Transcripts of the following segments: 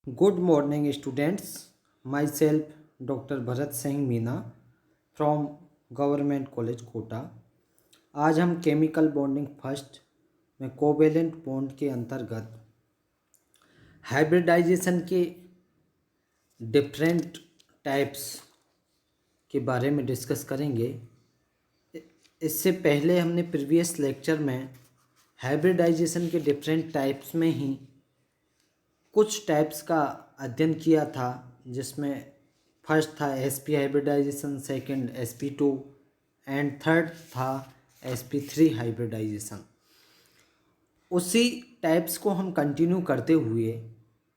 Good morning, students. Myself, Dr. Bharat Singh Meena from government college Kota. आज हम chemical bonding first में covalent bond के अंतर्गत हाइब्रिडाइजेशन के डिफरेंट टाइप्स के बारे में डिस्कस करेंगे। इससे पहले हमने प्रीवियस लेक्चर में हाइब्रिडाइजेशन के डिफरेंट टाइप्स में ही कुछ टाइप्स का अध्ययन किया था, जिसमें फर्स्ट था sp hybridisation, second sp2 and third था sp3 हाइब्रिडाइजेशन। उसी टाइप्स को हम कंटिन्यू करते हुए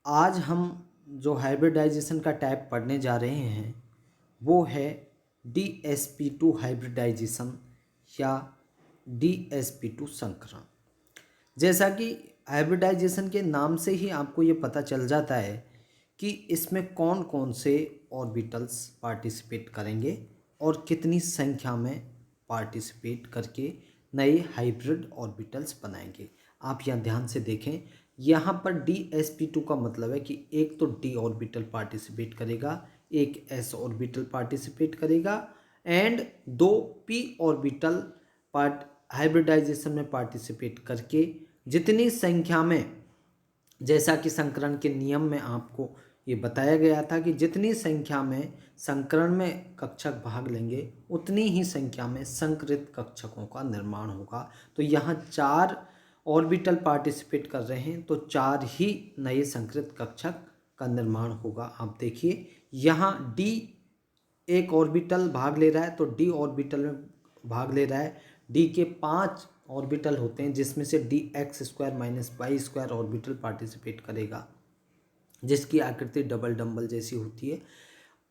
आज हम जो हाइब्रिडाइजेशन का टाइप पढ़ने जा रहे हैं वो है dsp2 हाइब्रिडाइजेशन या dsp2 संकरण। जैसा कि हाइब्रिडाइजेशन के नाम से ही आपको ये पता चल जाता है कि इसमें कौन कौन से ऑर्बिटल्स पार्टिसिपेट करेंगे और कितनी संख्या में पार्टिसिपेट करके नए हाइब्रिड ऑर्बिटल्स बनाएंगे। आप यहाँ ध्यान से देखें, यहाँ पर dsp2 का मतलब है कि एक तो d ऑर्बिटल पार्टिसिपेट करेगा, एक s ऑर्बिटल पार्टिसिपेट करेगा एंड दो p ऑर्बिटल हाइब्रिडाइजेशन में पार्टिसिपेट करके जितनी संख्या में, जैसा कि संकरण के नियम में आपको ये बताया गया था कि जितनी संख्या में संकरण में कक्षक भाग लेंगे उतनी ही संख्या में संकरित कक्षकों का निर्माण होगा। तो यहाँ 4 ऑर्बिटल पार्टिसिपेट कर रहे हैं तो 4 ही नए संकरित कक्षक का निर्माण होगा। आप देखिए यहाँ d एक ऑर्बिटल भाग ले रहा है तो d ऑर्बिटल में भाग ले रहा है। d के 5 ऑर्बिटल होते हैं जिसमें से dx² - y² ऑर्बिटल पार्टिसिपेट करेगा, जिसकी आकृति डबल डंबल जैसी होती है।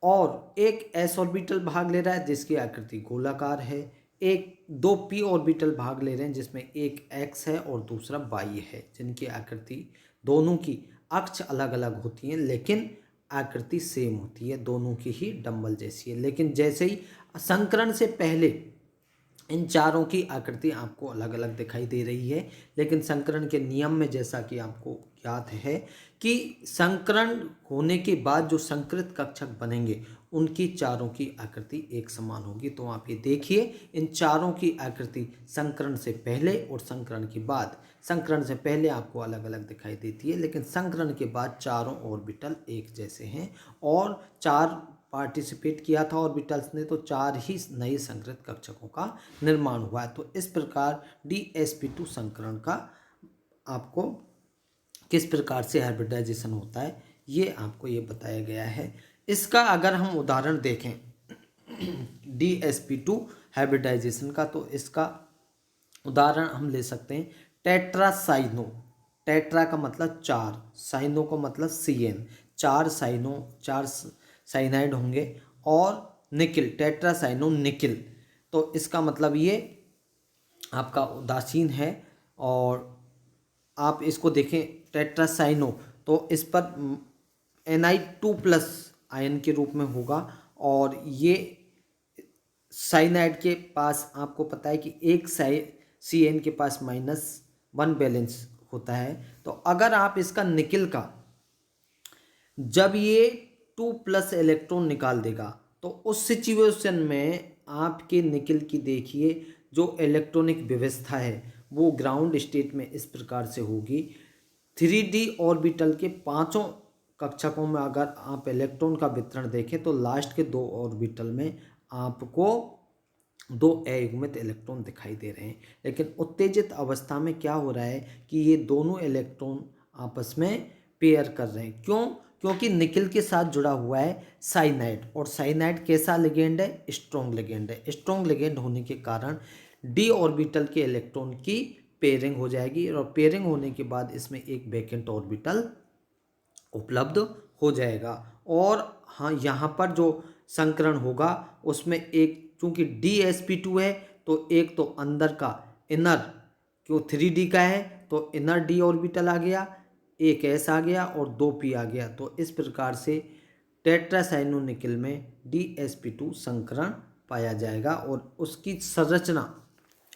और एक s ऑर्बिटल भाग ले रहा है जिसकी आकृति गोलाकार है। एक 2 p ऑर्बिटल भाग ले रहे हैं जिसमें एक x है और दूसरा y है, जिनकी आकृति दोनों की अक्ष अलग अलग होती हैं लेकिन आकृति सेम होती है, दोनों की ही डंबल जैसी है। लेकिन जैसे ही संकरण से पहले इन चारों की आकृति आपको अलग अलग दिखाई दे रही है, लेकिन संकरण के नियम में जैसा कि आपको याद है कि संकरण होने के बाद जो संकरित कक्षक बनेंगे उनकी चारों की आकृति एक समान होगी। तो आप ये देखिए, इन चारों की आकृति संकरण से पहले और संकरण के बाद, संकरण से पहले आपको अलग अलग दिखाई देती है लेकिन संकरण के बाद चारों ऑर्बिटल एक जैसे हैं और 4 पार्टिसिपेट किया था ऑर्बिटल्स ने तो 4 ही नए संकरित कक्षकों का निर्माण हुआ है। तो इस प्रकार dsp2 संकरण का आपको किस प्रकार से हाइब्रिडाइजेशन होता है ये आपको ये बताया गया है। इसका अगर हम उदाहरण देखें dsp2 हाइब्रिडाइजेशन का, तो इसका उदाहरण हम ले सकते हैं टेट्रासाइनो। टेट्रा का मतलब 4, साइनो का मतलब CN, 4 साइनो, 4 साइनाइड होंगे और निकिल, टेट्रासाइनो निकिल। तो इसका मतलब ये आपका उदासीन है। और आप इसको देखें टेट्रासाइनो, तो इस पर Ni2+ आयन के रूप में होगा और ये साइनाइड के पास आपको पता है कि एक CN के पास -1 बैलेंस होता है। तो अगर आप इसका निकिल का जब ये 2+ इलेक्ट्रॉन निकाल देगा तो उस सिचुएशन में आपके निकिल की देखिए जो इलेक्ट्रॉनिक व्यवस्था है वो ग्राउंड स्टेट में इस प्रकार से होगी। 3d ऑर्बिटल के 5 कक्षकों में अगर आप इलेक्ट्रॉन का वितरण देखें तो लास्ट के 2 ऑर्बिटल में आपको 2 अयुग्मित इलेक्ट्रॉन दिखाई दे रहे हैं। लेकिन उत्तेजित अवस्था में क्या हो रहा है कि ये दोनों इलेक्ट्रॉन आपस में पेयर कर रहे हैं। क्यों? क्योंकि निकिल के साथ जुड़ा हुआ है साइनाइड, और साइनाइड कैसा लिगेंड है? स्ट्रॉन्ग लिगेंड है। स्ट्रॉन्ग लिगेंड होने के कारण d ऑर्बिटल के इलेक्ट्रॉन की पेयरिंग हो जाएगी और पेयरिंग होने के बाद इसमें एक वैकेंट ऑर्बिटल उपलब्ध हो जाएगा। और हाँ, यहाँ पर जो संकरण होगा उसमें एक, चूंकि dsp2 है तो एक तो अंदर का इनर, क्यों 3d का है तो इनर d ऑर्बिटल आ गया, एक s आ गया और 2 p आ गया। तो इस प्रकार से टेट्रासाइनो निकिल में dsp2 संकरण पाया जाएगा और उसकी संरचना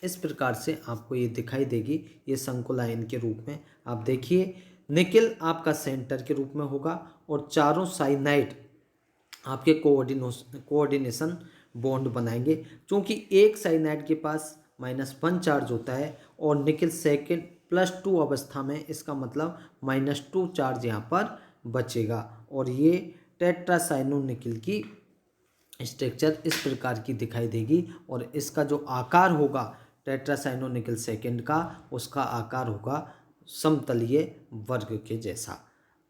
इस प्रकार से आपको ये दिखाई देगी, ये संकुल आयन के रूप में। आप देखिए निकिल आपका सेंटर के रूप में होगा और चारों साइनाइड आपके कोऑर्डिनेशन बॉन्ड बनाएंगे। क्योंकि एक साइनाइड के पास -1 चार्ज होता है और निकिल सेकेंड +2 अवस्था में, इसका मतलब -2 चार्ज यहाँ पर बचेगा। और ये टेट्रासाइनो निकिल की स्ट्रक्चर इस प्रकार की दिखाई देगी और इसका जो आकार होगा टेट्रासाइनो निकिल सेकेंड का, उसका आकार होगा समतलीय वर्ग के जैसा।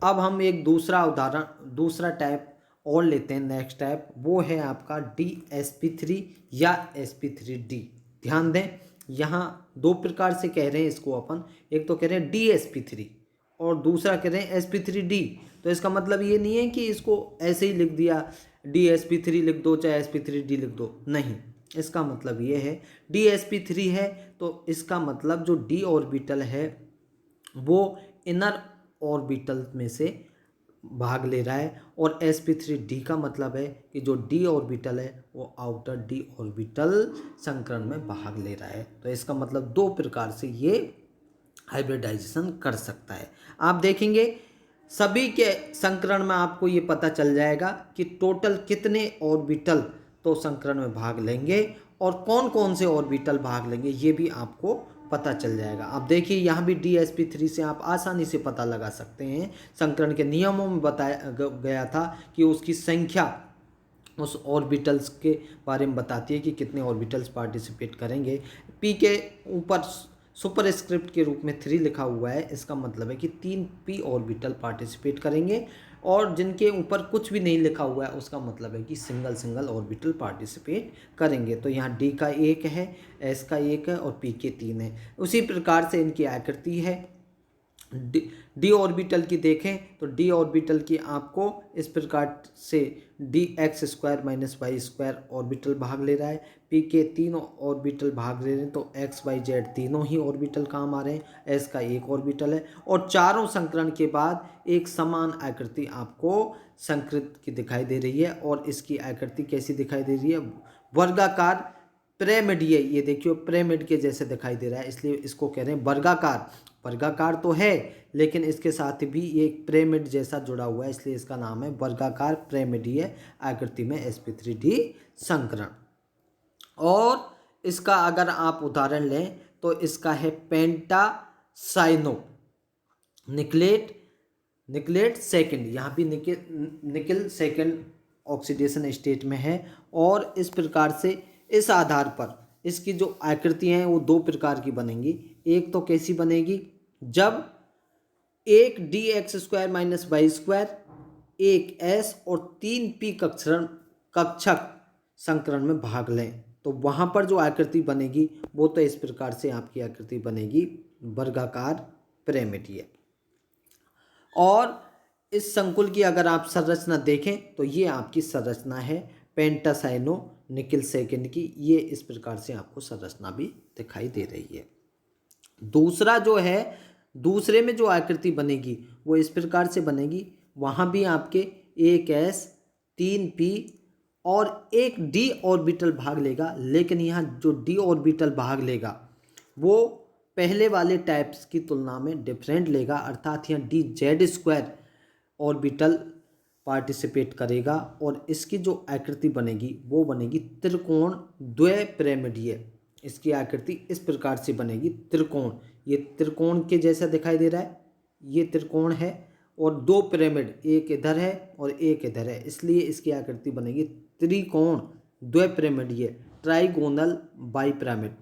अब हम एक दूसरा टाइप और लेते हैं। नेक्स्ट टाइप वो है आपका DsP3 या sp3d। ध्यान दें, यहाँ दो प्रकार से कह रहे हैं इसको अपन। एक तो कह रहे हैं DsP3 और दूसरा कह रहे हैं sp3d। तो इसका मतलब ये नहीं है कि इसको ऐसे ही लिख दिया DsP3 लिख दो चाहे sp3d लिख दो, नहीं। इसका मतलब ये है DsP3 है तो इसका मतलब जो d ऑर्बिटल है वो इनर ऑर्बिटल में से भाग ले रहा है और sp3d का मतलब है कि जो d ऑर्बिटल है वो आउटर d ऑर्बिटल संकरण में भाग ले रहा है। तो इसका मतलब दो प्रकार से ये हाइब्रिडाइजेशन कर सकता है। आप देखेंगे सभी के संकरण में आपको ये पता चल जाएगा कि टोटल कितने ऑर्बिटल तो संकरण में भाग लेंगे और कौन कौन से ऑर्बिटल भाग लेंगे ये भी आपको पता चल जाएगा। अब देखिए यहाँ भी DsP3 से आप आसानी से पता लगा सकते हैं। संकरण के नियमों में बताया गया था कि उसकी संख्या उस ऑर्बिटल्स के बारे में बताती है कि कितने ऑर्बिटल्स पार्टिसिपेट करेंगे। P के ऊपर सुपरस्क्रिप्ट के रूप में 3 लिखा हुआ है, इसका मतलब है कि 3 P ऑर्बिटल पार्टिसिपेट करेंगे और जिनके ऊपर कुछ भी नहीं लिखा हुआ है उसका मतलब है कि सिंगल ऑर्बिटल पार्टिसिपेट करेंगे। तो यहाँ D का 1 है, S का 1 है और P के 3 है। उसी प्रकार से इनकी आकृति है। डी ऑर्बिटल की देखें तो डी ऑर्बिटल की आपको इस प्रकार से dx² - y² ऑर्बिटल भाग ले रहा है। पी के 3 ऑर्बिटल भाग ले रहे हैं तो x y z तीनों ही ऑर्बिटल काम आ रहे हैं। एस का 1 ऑर्बिटल है और चारों संकरण के बाद एक समान आकृति आपको संकृत की दिखाई दे रही है। और इसकी आकृति कैसी दिखाई दे रही है? वर्गाकार पिरामिडीय। ये देखियो पिरामिड के जैसे दिखाई दे रहा है, इसलिए इसको कह रहे हैं वर्गाकार। वर्गाकार तो है लेकिन इसके साथ भी ये एक पिरामिड जैसा जुड़ा हुआ है, इसलिए इसका नाम है वर्गाकार पिरामिडीय आकृति में sp3d संकरण। और इसका अगर आप उदाहरण लें तो इसका है पेंटासाइनो निकलेट सेकेंड। यहाँ भी निकिल सेकेंड ऑक्सीडेशन स्टेट में है। और इस प्रकार से इस आधार पर इसकी जो आकृतियाँ हैं वो दो प्रकार की बनेंगी। एक तो कैसी बनेगी? जब एक dx² - y², एक s और 3 p कक्षक संकरण में भाग लें तो वहाँ पर जो आकृति बनेगी वो तो इस प्रकार से आपकी आकृति बनेगी वर्गाकार पिरामिडीय। और इस संकुल की अगर आप संरचना देखें तो ये आपकी संरचना है पेंटासाइनो निकिल सेकेंड की। ये इस प्रकार से आपको संरचना भी दिखाई दे रही है। दूसरा जो है, दूसरे में जो आकृति बनेगी वो इस प्रकार से बनेगी। वहाँ भी आपके एक s 3 p और एक d ऑर्बिटल भाग लेगा, लेकिन यहाँ जो d ऑर्बिटल भाग लेगा वो पहले वाले टाइप्स की तुलना में डिफरेंट लेगा, अर्थात यहाँ dz² ऑर्बिटल पार्टिसिपेट करेगा। और इसकी जो आकृति बनेगी वो बनेगी त्रिकोण द्विपिरामिडीय। इसकी आकृति इस प्रकार से बनेगी त्रिकोण। ये त्रिकोण के जैसा दिखाई दे रहा है, ये त्रिकोण है और दो पिरामिड, एक इधर है और एक इधर है, इसलिए इसकी आकृति बनेगी त्रिकोण द्विपिरामिडीय, ट्राइगोनल बाइपिरामिड।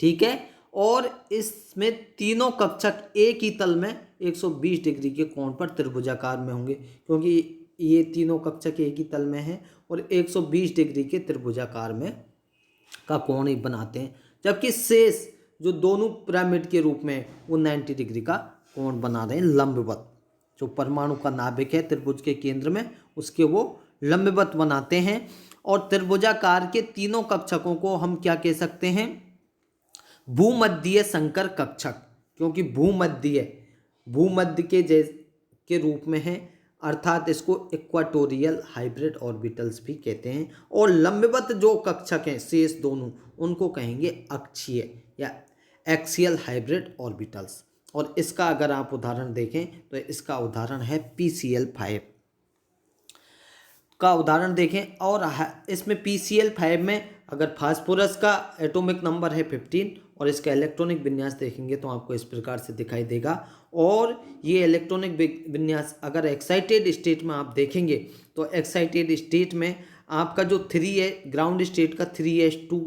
ठीक है। और इसमें तीनों कक्षक एक ही तल में 120 डिग्री के कोण पर त्रिभुजाकार में होंगे, क्योंकि ये तीनों कक्षक एक ही तल में हैं और 120 डिग्री के त्रिभुजाकार में का कोण ही बनाते हैं। जबकि शेष जो दोनों पिरामिड के रूप में वो 90 डिग्री का कोण बना रहे हैं लंबवत। जो परमाणु का नाभिक है त्रिभुज के केंद्र में, उसके वो लंबवत बनाते हैं। और त्रिभुजाकार के तीनों कक्षकों को हम क्या कह सकते हैं? भूमध्यीय संकर कक्षक, क्योंकि भूमध्य के रूप में है, अर्थात इसको इक्वाटोरियल हाइब्रिड ऑर्बिटल्स भी कहते हैं। और लंबवत जो कक्षक हैं शेष दोनों, उनको कहेंगे अक्षीय या एक्सियल हाइब्रिड ऑर्बिटल्स। और इसका अगर आप उदाहरण देखें तो इसका उदाहरण है PCl5 का उदाहरण देखें। और इसमें PCl5 में अगर फास्फोरस का एटॉमिक नंबर है 15 और इसका इलेक्ट्रॉनिक विन्यास देखेंगे तो आपको इस प्रकार से दिखाई देगा। और ये इलेक्ट्रॉनिक विन्यास अगर एक्साइटेड स्टेट में आप देखेंगे तो एक्साइटेड स्टेट में आपका जो 3 है ग्राउंड स्टेट का 3s2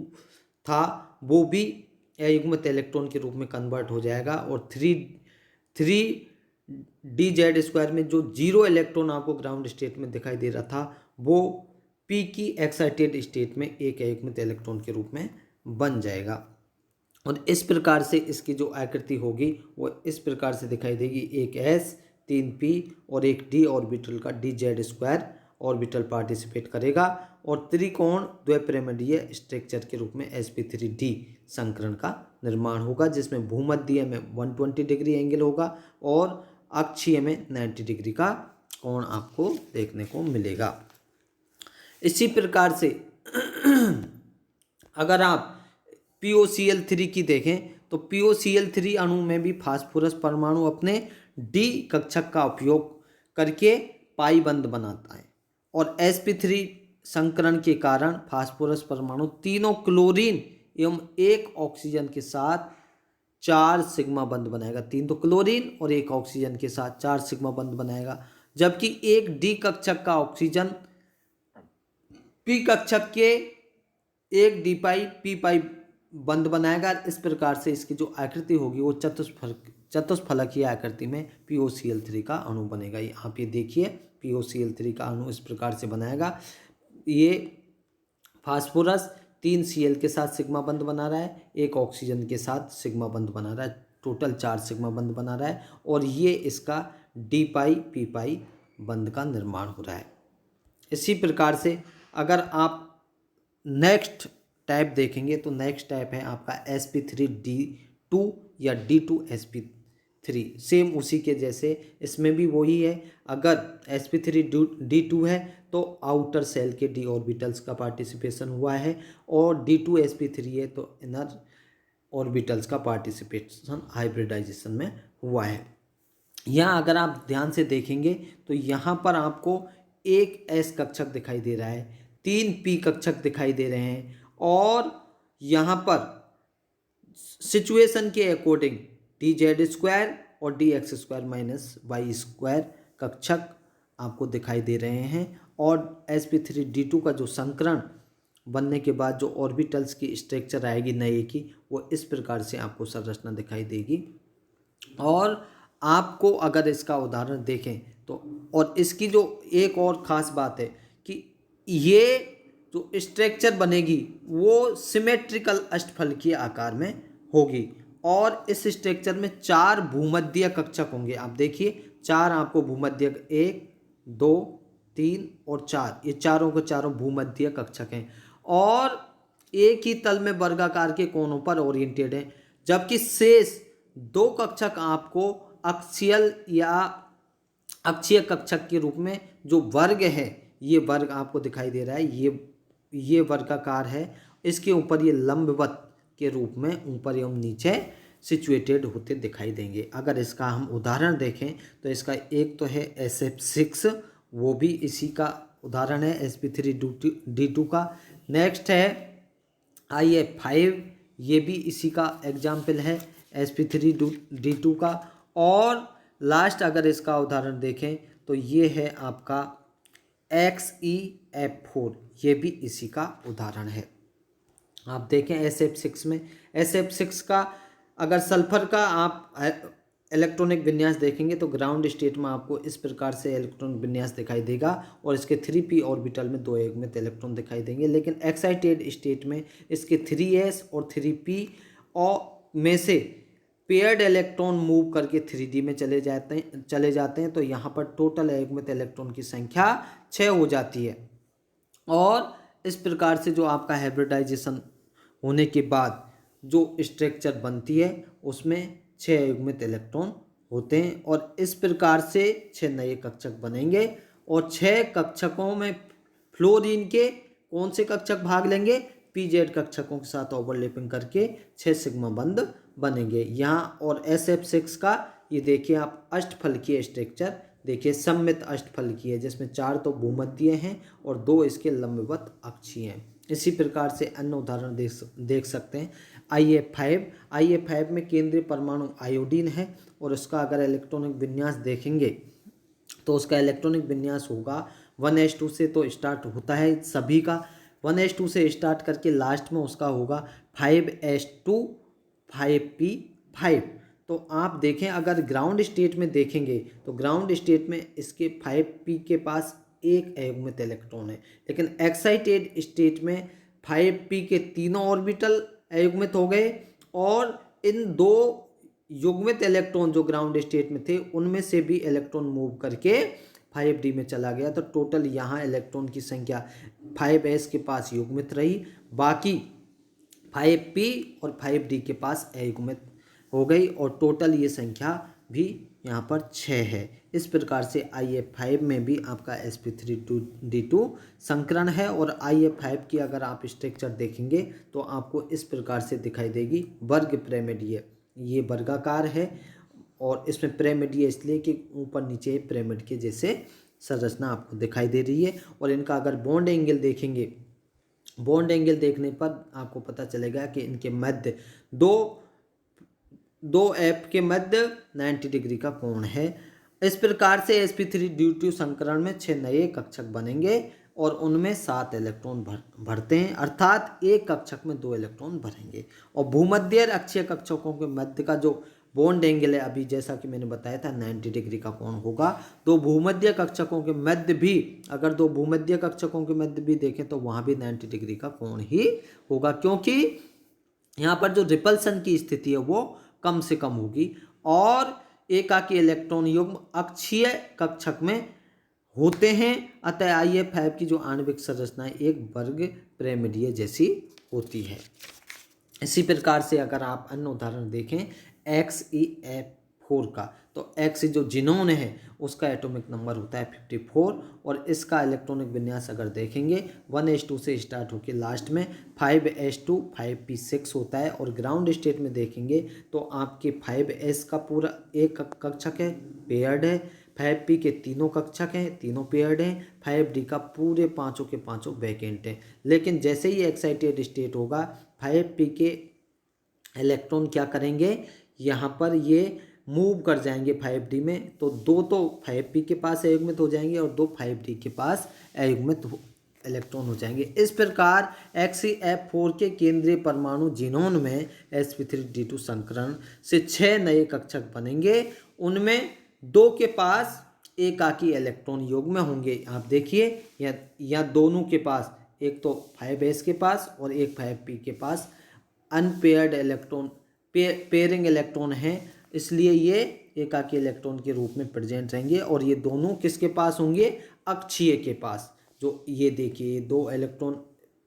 था वो भी अयुग्मित इलेक्ट्रॉन के रूप में कन्वर्ट हो जाएगा। और 3d(z)² में जो 0 इलेक्ट्रॉन आपको ग्राउंड स्टेट में दिखाई दे रहा था वो p की एक्साइटेड स्टेट में एक अयुग्मित इलेक्ट्रॉन के रूप में बन जाएगा। और इस प्रकार से इसकी जो आकृति होगी वो इस प्रकार से दिखाई देगी, एक s 3p और एक d ऑर्बिटल का dz² ऑर्बिटल पार्टिसिपेट करेगा और त्रिकोण द्विपिरामिडीय स्ट्रक्चर के रूप में sp3d संकरण का निर्माण होगा, जिसमें भूमध्य में 120 डिग्री एंगल होगा और अक्षीय में 90 डिग्री का कोण आपको देखने को मिलेगा। इसी प्रकार से अगर आप POCl3 की देखें तो POCl3 अणु में भी फास्फोरस परमाणु अपने D कक्षक का उपयोग करके पाई बंध बनाता है और sp3 संकरण के कारण फास्फोरस परमाणु तीनों क्लोरीन एवं एक ऑक्सीजन के साथ 4 सिग्मा बंध बनाएगा। 3 तो क्लोरीन और एक ऑक्सीजन के साथ 4 सिग्मा बंध बनाएगा, जबकि एक D कक्षक का ऑक्सीजन P कक्षक के एक D पाई P पाई बंध बनाएगा। इस प्रकार से इसकी जो आकृति होगी वो चतुष्फलकीय आकृति में POCl3 का अणु बनेगा। आप ये देखिए POCl3 का अणु इस प्रकार से बनाएगा। ये फास्फोरस 3 Cl के साथ सिग्मा बंध बना रहा है, एक ऑक्सीजन के साथ सिग्मा बंध बना रहा है, टोटल 4 सिग्मा बंध बना रहा है और ये इसका D पाई P पाई बंध का निर्माण हो रहा है। इसी प्रकार से अगर आप नेक्स्ट टाइप देखेंगे तो नेक्स्ट टाइप है आपका sp3d2 या d2sp3। सेम उसी के जैसे इसमें भी वही है, अगर sp3d2 है तो आउटर सेल के d ऑर्बिटल्स का पार्टिसिपेशन हुआ है और d2sp3 है तो इनर ऑर्बिटल्स का पार्टिसिपेशन हाइब्रिडाइजेशन में हुआ है। यहाँ अगर आप ध्यान से देखेंगे तो यहाँ पर आपको एक s कक्षक दिखाई दे रहा है, 3 p कक्षक दिखाई दे रहे हैं और यहाँ पर सिचुएशन के अकॉर्डिंग dz² और dx² - y² कक्षक आपको दिखाई दे रहे हैं। और sp3d2 का जो संकरण बनने के बाद जो ऑर्बिटल्स की स्ट्रक्चर आएगी नए की वो इस प्रकार से आपको संरचना दिखाई देगी। और आपको अगर इसका उदाहरण देखें तो और इसकी जो एक और ख़ास बात है कि ये जो स्ट्रक्चर बनेगी वो सिमेट्रिकल अष्टफलकीय आकार में होगी और इस स्ट्रक्चर में 4 भूमध्य कक्षक होंगे। आप देखिए 4 आपको भूमध्य, 1 2 3 और 4, ये चारों के चारों भूमध्य कक्षक हैं और एक ही तल में वर्गाकार के कोनों पर ओरिएंटेड हैं, जबकि शेष 2 कक्षक आपको अक्षीय या अक्षीय कक्षक के रूप में जो वर्ग है, ये वर्ग आपको दिखाई दे रहा है, ये वर्गाकार है, इसके ऊपर ये लंबवत के रूप में ऊपर एवं नीचे सिचुएटेड होते दिखाई देंगे। अगर इसका हम उदाहरण देखें तो इसका एक तो है SF6, वो भी इसी का उदाहरण है sp3d2 का। नेक्स्ट है IF5, ये भी इसी का एग्जाम्पल है sp3d2 का। और लास्ट अगर इसका उदाहरण देखें तो ये है आपका XeF4, ये भी इसी का उदाहरण है। आप देखें SF6 में, SF6 का अगर सल्फर का आप इलेक्ट्रॉनिक विन्यास देखेंगे तो ग्राउंड स्टेट में आपको इस प्रकार से इलेक्ट्रॉनिक विन्यास दिखाई देगा और इसके 3p ऑर्बिटल में 2 अयुग्मित इलेक्ट्रॉन दिखाई देंगे, लेकिन एक्साइटेड स्टेट में इसके 3s और 3p और में से पेयर्ड इलेक्ट्रॉन मूव करके 3d में चले जाते हैं तो यहाँ पर टोटल अयुग्मित इलेक्ट्रॉन की संख्या 6 हो जाती है। और इस प्रकार से जो आपका हाइब्रिडाइजेशन होने के बाद जो स्ट्रक्चर बनती है उसमें 6 अयुग्मित इलेक्ट्रॉन होते हैं और इस प्रकार से 6 नए कक्षक बनेंगे और 6 कक्षकों में फ्लोरीन के कौन से कक्षक भाग लेंगे, pz कक्षकों के साथ ओवरलैपिंग करके 6 सिग्मा बंध बनेंगे यहाँ। और SF6 का ये देखिए आप अष्टफलकीय स्ट्रक्चर देखिए, सममित अष्टफलकीय है, जिसमें 4 तो भूमध्यीय हैं और 2 इसके लंबवत अक्षीय हैं। इसी प्रकार से अन्य उदाहरण देख सकते हैं। IF5 में केंद्रीय परमाणु आयोडीन है और उसका अगर इलेक्ट्रॉनिक विन्यास देखेंगे तो उसका इलेक्ट्रॉनिक विन्यास होगा 1s2 से तो स्टार्ट होता है सभी का, 1s2 से स्टार्ट करके लास्ट में उसका होगा 5s2 5p5। तो आप देखें अगर ग्राउंड स्टेट में देखेंगे तो ग्राउंड स्टेट में इसके 5p के पास एक अयुग्मित इलेक्ट्रॉन है, लेकिन एक्साइटेड स्टेट में 5p के तीनों ऑर्बिटल अयुग्मित हो गए और इन 2 युग्मित इलेक्ट्रॉन जो ग्राउंड स्टेट में थे उनमें से भी इलेक्ट्रॉन मूव करके 5d में चला गया। तो टोटल यहाँ इलेक्ट्रॉन की संख्या 5s के पास युग्मित रही, बाकी 5p और 5d के पास अयुग्मित हो गई और टोटल ये संख्या भी यहाँ पर 6 है। इस प्रकार से IF5 में भी आपका sp3d2 संकरण है। और IF5 की अगर आप स्ट्रक्चर देखेंगे तो आपको इस प्रकार से दिखाई देगी, वर्ग पिरामिडीय, ये वर्गाकार है और इसमें पिरामिडीय इसलिए कि ऊपर नीचे पिरामिड के जैसे संरचना आपको दिखाई दे रही है। और इनका अगर बॉन्ड एंगल देखेंगे, बॉन्ड एंगल देखने पर आपको पता चलेगा कि इनके मध्य दो F के मध्य 90 डिग्री का कोण है। इस प्रकार से sp3d2 संकरण में 6 नए कक्षक बनेंगे और उनमें 7 इलेक्ट्रॉन भरते हैं, अर्थात एक कक्षक में 2 इलेक्ट्रॉन भरेंगे। और भूमध्य और अक्षीय कक्षकों के मध्य का जो बॉन्ड एंगल है, अभी जैसा कि मैंने बताया था 90 डिग्री का कोण होगा। दो भूमध्य कक्षकों के मध्य भी, अगर 2 भूमध्य कक्षकों के मध्य भी देखें तो वहाँ भी 90 डिग्री का कोण ही होगा, क्योंकि यहाँ पर जो रिपल्सन की स्थिति है वो कम से कम होगी और एकाकी इलेक्ट्रॉन युग्म अक्षीय कक्षक में होते हैं। अतः IF5 की जो आणविक संरचना है एक वर्ग पिरामिडीय जैसी होती है। इसी प्रकार से अगर आप अन्य उदाहरण देखें XeF4 का, तो X जो जिनोन है उसका एटॉमिक नंबर होता है 54 और इसका इलेक्ट्रॉनिक विन्यास अगर देखेंगे 1s2 से स्टार्ट होकर लास्ट में 5s2 5p6 होता है। और ग्राउंड स्टेट में देखेंगे तो आपके 5s का पूरा एक कक्षक है, पेयर्ड है, 5p के तीनों कक्षक हैं, तीनों पेयर्ड हैं, 5d का पूरे पाँचों के पाँचों वैकेंट हैं। लेकिन जैसे ही एक्साइटेड स्टेट होगा 5p के इलेक्ट्रॉन क्या करेंगे, यहाँ पर ये मूव कर जाएंगे 5d में, तो 2 तो 5p के पास अयुग्मित हो जाएंगे और 2 5d के पास अयुग्मित इलेक्ट्रॉन हो जाएंगे। इस प्रकार XeF4 के केंद्रीय परमाणु जिनोन में sp3d2 संकरण से 6 नए कक्षक बनेंगे, उनमें 2 के पास एकाकी इलेक्ट्रॉन युग्म होंगे। आप देखिए या दोनों के पास, एक तो 5s के पास और एक 5p के पास अनपेयर्ड इलेक्ट्रॉन, पेयरिंग इलेक्ट्रॉन है, इसलिए ये एकाकी इलेक्ट्रॉन के रूप में प्रेजेंट रहेंगे। और ये दोनों किसके पास होंगे, अक्षीय के पास। जो ये देखिए 2 इलेक्ट्रॉन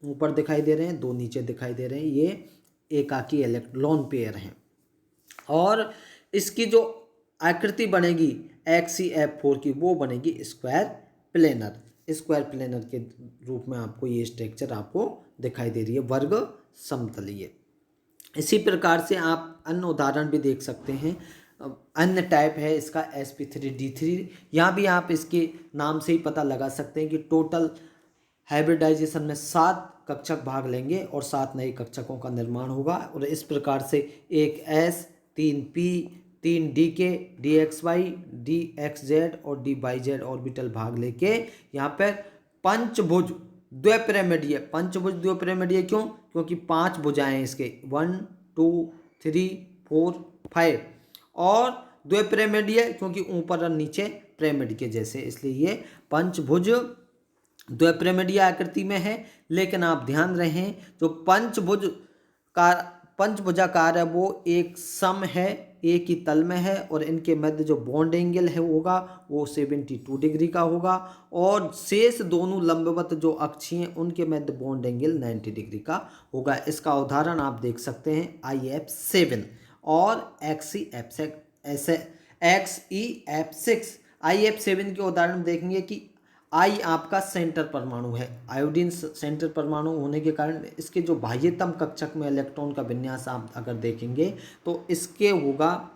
ऊपर दिखाई दे रहे हैं, 2 नीचे दिखाई दे रहे हैं, ये एकाकी इलेक्ट्रॉन पेयर हैं। और इसकी जो आकृति बनेगी XeF4 की वो बनेगी स्क्वायर प्लेनर के रूप में आपको ये स्ट्रक्चर आपको दिखाई दे रही है, वर्ग समतलीय। इसी प्रकार से आप अन्य उदाहरण भी देख सकते हैं। अन्य टाइप है इसका sp3d3। यहाँ भी आप इसके नाम से ही पता लगा सकते हैं कि टोटल हाइब्रिडाइजेशन में 7 कक्षक भाग लेंगे और 7 नए कक्षकों का निर्माण होगा। और इस प्रकार से एक S, 3p, 3dk, dxy, dxz और dyz ऑर्बिटल भाग लेके यहाँ पर पंचभुज द्विपिरामिडीय क्यों, क्योंकि 5 भुजाएं इसके 1 2 3 4 5 और द्विपिरामिडीय क्योंकि ऊपर और नीचे पिरामिड के जैसे, इसलिए ये पंचभुज द्विपिरामिडीय आकृति में है। लेकिन आप ध्यान रखें जो पंचभुजाकार है वो एक सम है, एक ही तल में है और इनके मध्य जो बॉन्ड एंगल है होगा वो 72 डिग्री का होगा और शेष दोनों लंबवत जो अक्षीय हैं उनके मध्य बॉन्ड एंगल 90 डिग्री का होगा। इसका उदाहरण आप देख सकते हैं IF7 और XeF6। IF7 के उदाहरण देखेंगे कि आई आपका सेंटर परमाणु है। आयोडीन सेंटर परमाणु होने के कारण इसके जो बाह्यतम कक्षक में इलेक्ट्रॉन का विन्यास आप अगर देखेंगे तो इसके होगा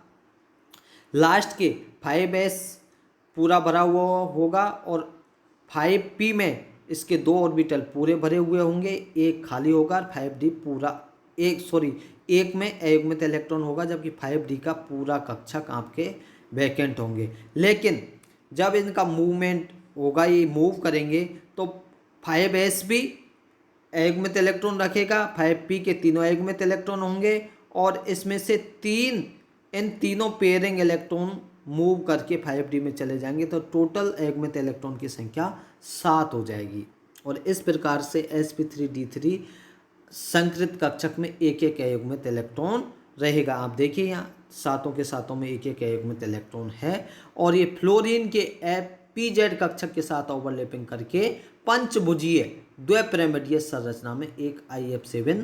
लास्ट के 5s पूरा भरा हुआ होगा और 5p में इसके 2 ऑर्बिटल पूरे भरे हुए होंगे, एक खाली होगा और 5d पूरा एक में अयुग्मित इलेक्ट्रॉन होगा, जबकि 5d का पूरा कक्षक आपके वैकेंट होंगे। लेकिन जब इनका मूवमेंट होगा, ये मूव करेंगे तो 5s भी अयुग्मित इलेक्ट्रॉन रखेगा, 5p के तीनों अयुग्मित इलेक्ट्रॉन होंगे और इसमें से इन तीनों पेयरिंग इलेक्ट्रॉन मूव करके 5d में चले जाएंगे, तो टोटल अयुग्मित इलेक्ट्रॉन की संख्या 7 हो जाएगी। और इस प्रकार से sp3d3 संकृत कक्षक में एक एक अयुग्मित इलेक्ट्रॉन रहेगा। आप देखिए यहाँ सातों के सातों में एक एक अयुग्मित इलेक्ट्रॉन है और ये फ्लोरीन के pz कक्षक के साथ ओवरलैपिंग करके पंचभुजीय द्विपिरामिडीय संरचना में एक IF7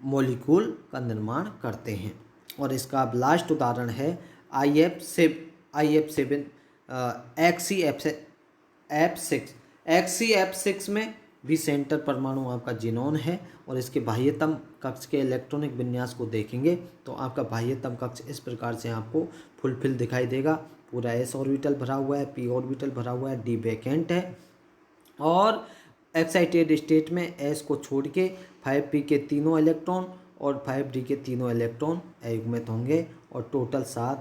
मॉलिक्यूल का निर्माण करते हैं। और इसका अब लास्ट उदाहरण है IF7 XCF6 में भी सेंटर परमाणु आपका जिनोन है और इसके बाह्यतम कक्ष के इलेक्ट्रॉनिक विन्यास को देखेंगे तो आपका बाह्यतम कक्ष इस प्रकार से आपको फुलफिल दिखाई देगा। पूरा s ऑर्बिटल भरा हुआ है, p ऑर्बिटल भरा हुआ है, d वैकेंट है और एक्साइटेड स्टेट में s को छोड़ के 5p के तीनों इलेक्ट्रॉन और 5d के तीनों इलेक्ट्रॉन अयुग्मित होंगे और टोटल 7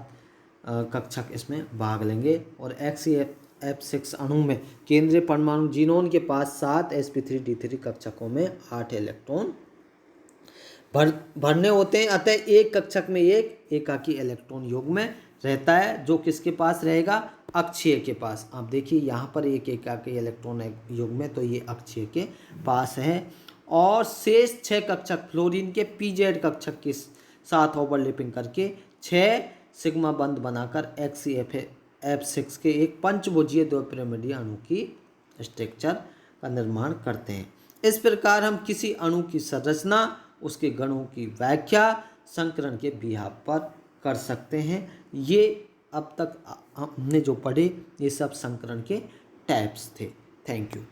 कक्षक इसमें भाग लेंगे। और XCF6 अणु में केंद्रीय परमाणु जिनोन के पास 7 sp3d3 कक्षकों में 8 इलेक्ट्रॉन भरने होते हैं। अतः एक कक्षक में एक एकाकी इलेक्ट्रॉन युग्म रहता है, जो किसके पास रहेगा, अक्षीय के पास। आप देखिए यहाँ पर एक एकाकी इलेक्ट्रॉन युग्म है तो ये अक्षीय के पास है और शेष 6 कक्षक फ्लोरीन के pz कक्षक के साथ ओवरलैपिंग करके 6 सिग्मा बंध बनाकर XCF6 के एक पंचभुजीय द्विपिरामिडीय अणु की स्ट्रक्चर का निर्माण करते हैं। इस प्रकार हम किसी अणु की संरचना, उसके गुणों की व्याख्या संकरण के बिहाफ पर कर सकते हैं। ये अब तक हमने जो पढ़े ये सब संकरण के टाइप्स थे। Thank you.